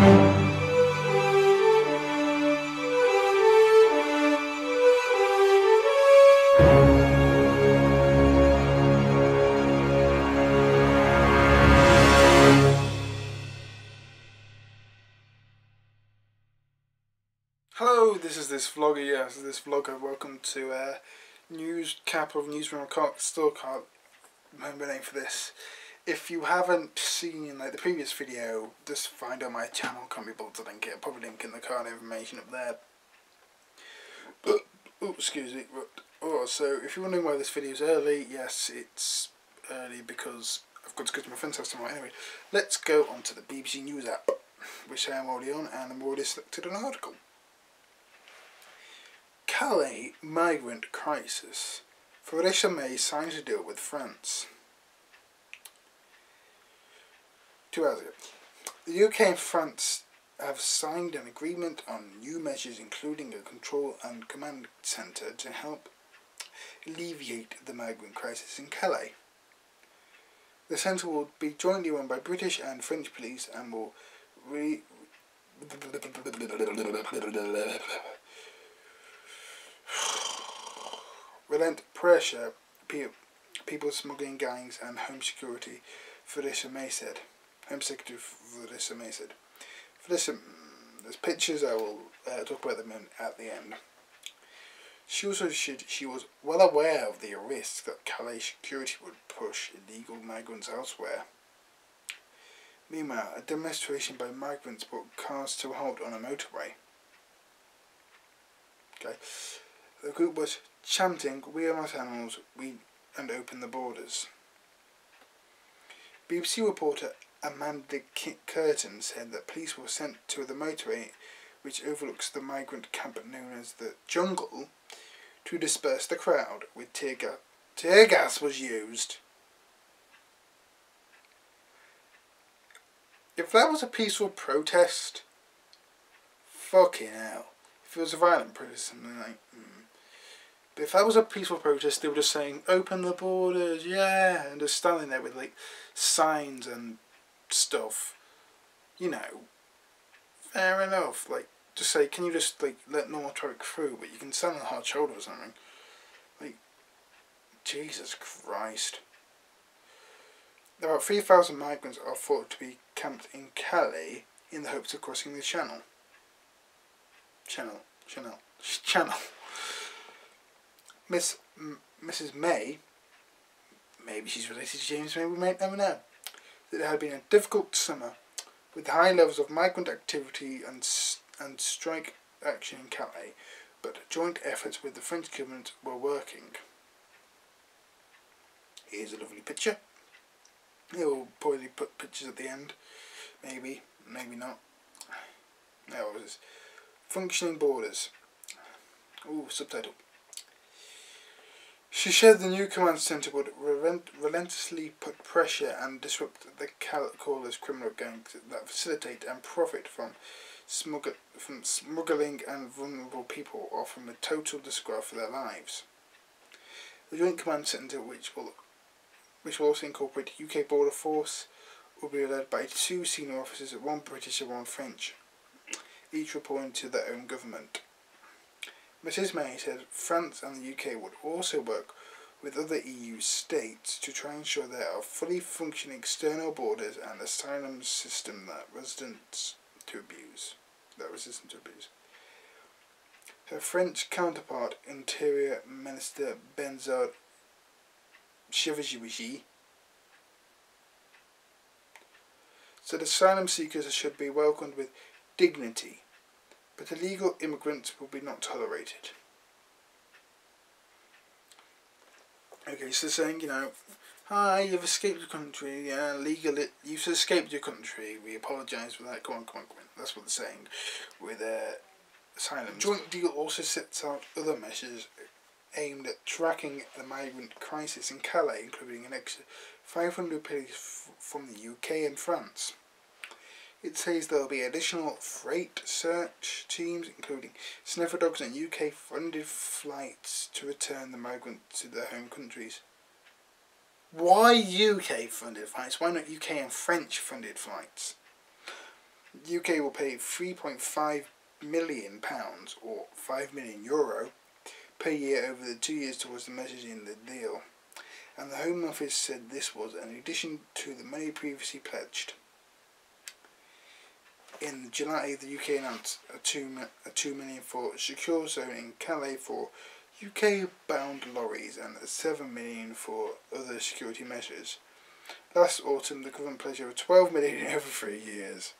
Hello, this is this vlogger. Yes, this vlogger. Welcome to news cap of newsroom. Still can't remember the name for this. If you haven't seen like the previous video, just find out my channel. Can't be bothered to link it. I'll probably link in the card information up there. But oh, excuse me. But oh, so if you're wondering why this video is early, yes, it's early because I've got to go to my friend's house tomorrow. Anyway, let's go on to the BBC News app, which I am already on, and I'm already selected an article. Calais migrant crisis. Theresa May signs a deal with France. 2 hours ago. The UK and France have signed an agreement on new measures including a control and command centre to help alleviate the migrant crisis in Calais. The centre will be jointly run by British and French police and will relent pressure, people smuggling gangs and home security, Theresa May said. Home Secretary Theresa May said. There's pictures, I will talk about them at the end. She also said she was well aware of the risk that Calais security would push illegal migrants elsewhere. Meanwhile, a demonstration by migrants brought cars to a halt on a motorway. Okay. The group was chanting, "We are not animals, and open the borders." BBC reporter Amanda Curtin said that police were sent to the motorway which overlooks the migrant camp known as the Jungle to disperse the crowd, with tear gas was used. If that was a peaceful protest, fucking hell. If it was a violent protest, something like But if that was a peaceful protest, they were just saying, "Open the borders, yeah," and just standing there with like signs and stuff. You know, fair enough. Like, just say, "Can you just like let normal traffic through?" But you can stand on a hard shoulder or something. Like, Jesus Christ. About 3,000 migrants are thought to be camped in Calais in the hopes of crossing the Channel. Channel. Mrs. May, maybe she's related to James May, we may never know, that it had been a difficult summer with high levels of migrant activity and strike action in Calais, but joint efforts with the French government were working. Here's a lovely picture. He'll probably put pictures at the end. Maybe not. There it was. Functioning borders. Ooh, subtitle. She said the new command centre would relentlessly put pressure and disrupt the callers criminal gangs that facilitate and profit from smuggling and vulnerable people, offering a total disregard for their lives. The joint command centre, which will also incorporate UK border force, will be led by 2 senior officers, 1 British and 1 French, each reporting to their own government. Mrs. May said France and the UK would also work with other EU states to try and ensure there are fully functioning external borders and asylum system that resistant to abuse. Her French counterpart, Interior Minister Benzard Chevigui, said asylum seekers should be welcomed with dignity, but illegal immigrants will be not tolerated. Okay, so saying, you know, "Hi, you've escaped the country, yeah, legally, you've escaped your country, we apologise for that, come on. That's what they're saying with asylum. The joint deal also sets out other measures aimed at tracking the migrant crisis in Calais, including an extra 500 police from the UK and France. It says there will be additional freight search teams, including sniffer dogs and UK-funded flights to return the migrants to their home countries. Why UK-funded flights? Why not UK and French-funded flights? The UK will pay £3.5 million or €5 million per year over the 2 years towards the measures in the deal, and the Home Office said this was in addition to the money previously pledged. In July, the UK announced a $2 million for a secure zone in Calais for UK-bound lorries and a $7 million for other security measures. Last autumn, the government pledged over $12 million over 3 years.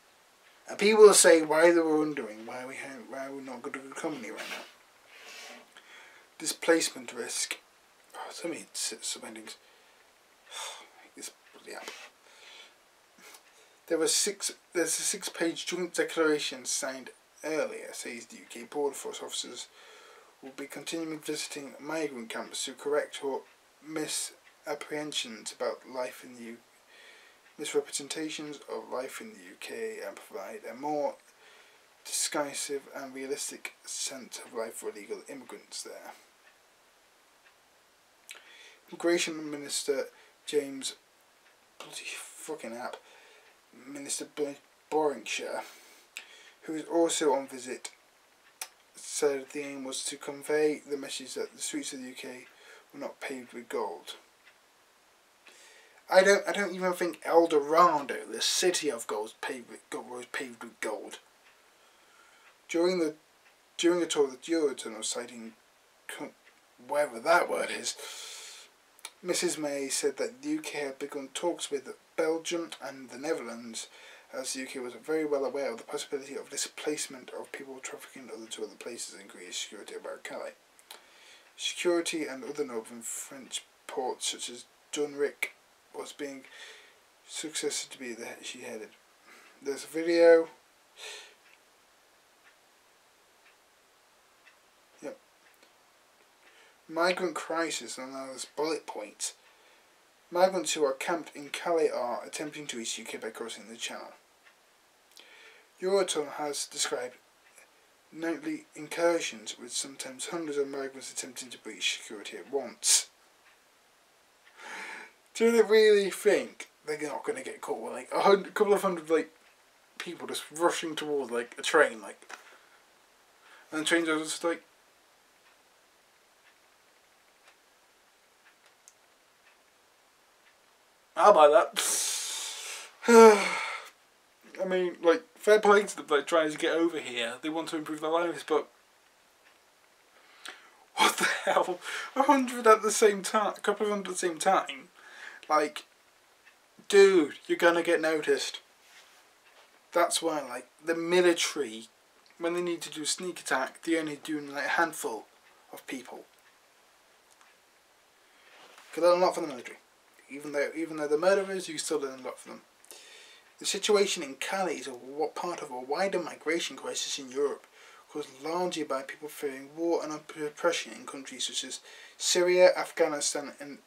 And people will say why they were wondering why we're not got a good economy right now. Displacement risk. Oh, so many subheadings. This bloody app. There's a 6-page joint declaration signed earlier, says the UK Border Force officers will be continuing visiting migrant camps to correct or misapprehensions about life in the UK. Misrepresentations of life in the UK and provide a more decisive and realistic sense of life for illegal immigrants there. Immigration Minister James Minister Boringshire, who is also on visit, said the aim was to convey the message that the streets of the UK were not paved with gold. I don't even think El Dorado, the city of gold, was paved with gold. During the tour of the Eurotunnel, citing wherever that word is, Mrs May said that the UK had begun talks with Belgium and the Netherlands, as the UK was very well aware of the possibility of displacement of people trafficking to other places and increased security about Calais. Security and other northern French ports such as Dunwich was being successful to be she headed. There's a video. Yep. Migrant crisis, and now there's bullet points. Migrants who are camped in Calais are attempting to reach UK by crossing the Channel. Eurotunnel has described nightly incursions with sometimes hundreds of migrants attempting to breach security at once. Do they really think they're not going to get caught with like a couple of hundred people just rushing towards a train and the trains are just I'll buy that. I mean, fair play to them, trying to get over here. They want to improve their lives, but what the hell? 100 at the same time, a couple of hundred at the same time. Dude, you're gonna get noticed. That's why, the military, when they need to do a sneak attack, they're only doing a handful of people. Because they're not for the military. Even though they're murderers, you still learn a lot from them. The situation in Calais is part of a wider migration crisis in Europe, caused largely by people fearing war and oppression in countries such as Syria, Afghanistan, and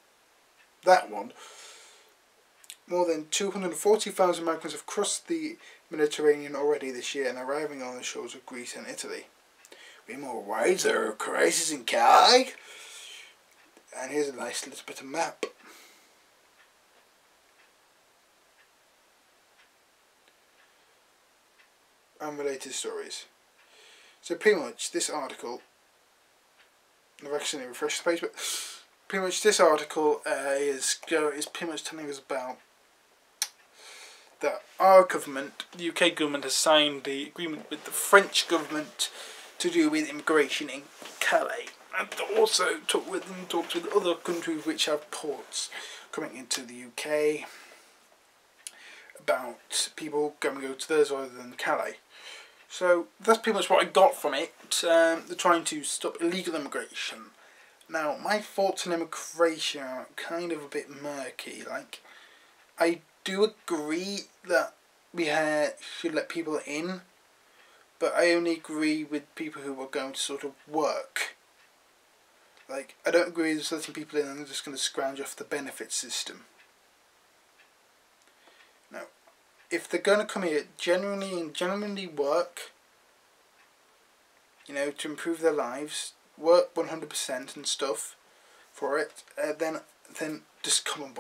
that one. More than 240,000 migrants have crossed the Mediterranean already this year and arriving on the shores of Greece and Italy. Be more wise, there are crises in Calais. And here's a nice little bit of map. Unrelated stories. So pretty much this article, I've accidentally refreshed the page, but pretty much this article is pretty much telling us about that our government, the UK government, has signed the agreement with the French government to do with immigration in Calais, and also talked with other countries which have ports coming into the UK about people going to go to theirs rather than Calais. So that's pretty much what I got from it. They're trying to stop illegal immigration. Now, my thoughts on immigration are kind of a bit murky. I do agree that we should let people in, but I only agree with people who are going to sort of work. I don't agree with letting people in and they're just going to scrounge off the benefit system. Now, if they're going to come here genuinely work, to improve their lives, work 100% and stuff for it, then just come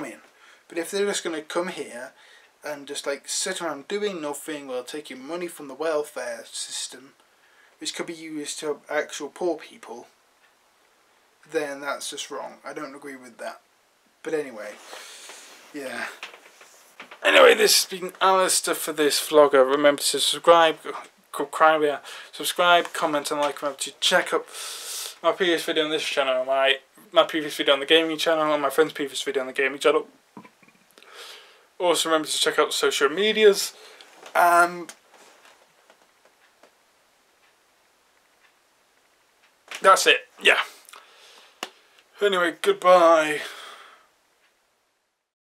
in. But if they're just going to come here and just like sit around doing nothing while taking money from the welfare system, which could be used to help actual poor people, then that's just wrong. I don't agree with that. But anyway, yeah. Anyway, this has been Alistair for this vlogger. Remember to subscribe, comment and like. Remember to check up my previous video on this channel, my previous video on the gaming channel, and my friend's previous video on the gaming channel. Also remember to check out social medias, and that's it, yeah. Anyway, goodbye.